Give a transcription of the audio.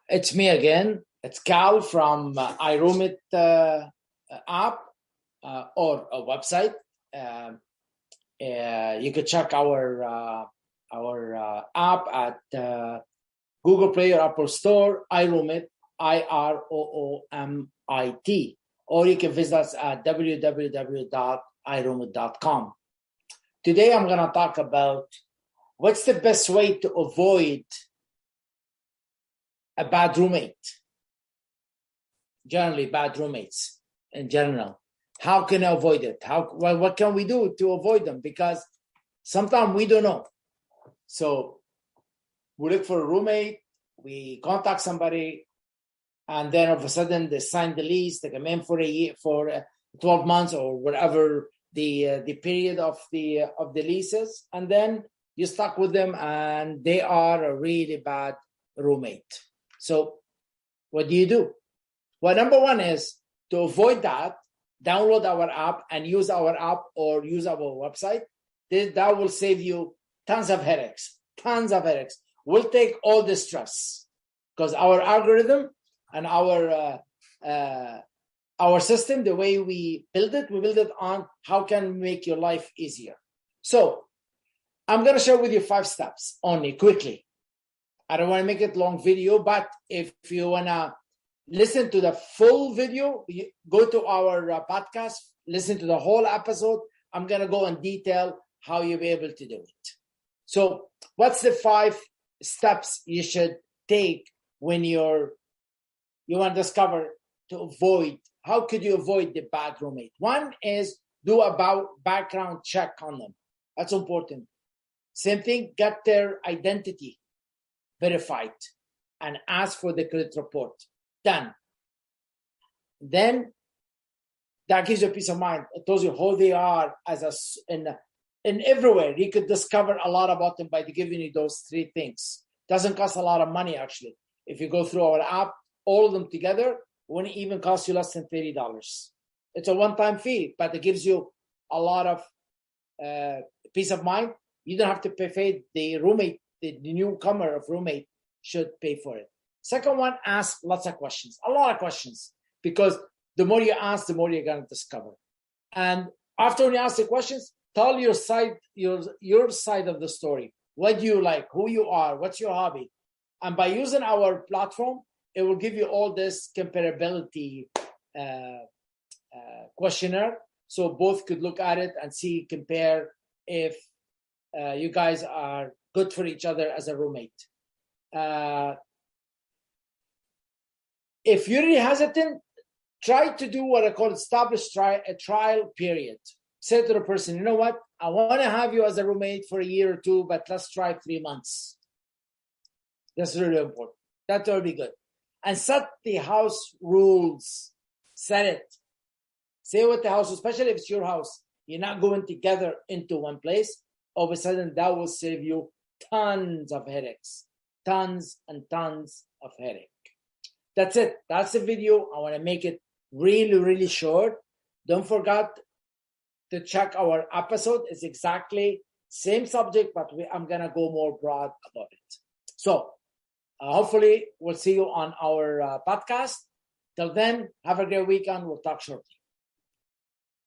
It's me again. It's Cal from iROOMit app or a website. You could check our app at Google Play or Apple Store. iROOMit, iROOMit, or you can visit us at www.iROOMit.com. Today, I'm going to talk about what's the best way to avoid a bad roommate. Generally, bad roommates in general. How can I avoid it? What can we do to avoid them? Because sometimes we don't know. So we look for a roommate, we contact somebody, and then all of a sudden they sign the lease. They come in for a year, for 12 months or whatever the period of the leases, and then you're stuck with them, and they are a really bad roommate. So what do? Well, number one is to avoid that, download our app and use our app or use our website. That will save you tons of headaches. We'll take all the stress because our algorithm and our system, the way we build it on how can we make your life easier. So I'm going to share with you 5 steps only quickly. I don't want to make it long video, but if you want to listen to the full video, go to our podcast, listen to the whole episode. I'm going to go in detail how you'll be able to do it. So what's the 5 steps you should take when you want to discover to avoid? How could you avoid the bad roommate? One is do a background check on them. That's important. Same thing, get their identity verified and ask for the credit report. Done. Then that gives you peace of mind. It tells you who they are in everywhere. You could discover a lot about them by giving you those 3 things. Doesn't cost a lot of money actually. If you go through our app, all of them together won't even cost you less than $30. It's a one-time fee, but it gives you a lot of peace of mind. You don't have to pay the roommate. The newcomer of roommate should pay for it. Second one, ask lots of questions, a lot of questions, because the more you ask, the more you're going to discover. And after you ask the questions, tell your side of the story. What do you like? Who you are? What's your hobby? And by using our platform, it will give you all this comparability questionnaire, so both could look at it and compare if you guys are good for each other as a roommate. If you're really hesitant, try to do what I call establish a trial period. Say to the person, you know what? I want to have you as a roommate for a year or 2, but let's try 3 months. That's really important. That will be good. And set the house rules. Set it. Say what the house, especially if it's your house, you're not going together into one place. All of a sudden, that will save you tons of headaches. Tons and tons of headache. That's it. That's the video. I want to make it really, really short. Don't forget to check our episode. It's exactly same subject, but I'm going to go more broad about it. So hopefully we'll see you on our podcast. Till then, have a great weekend. We'll talk shortly.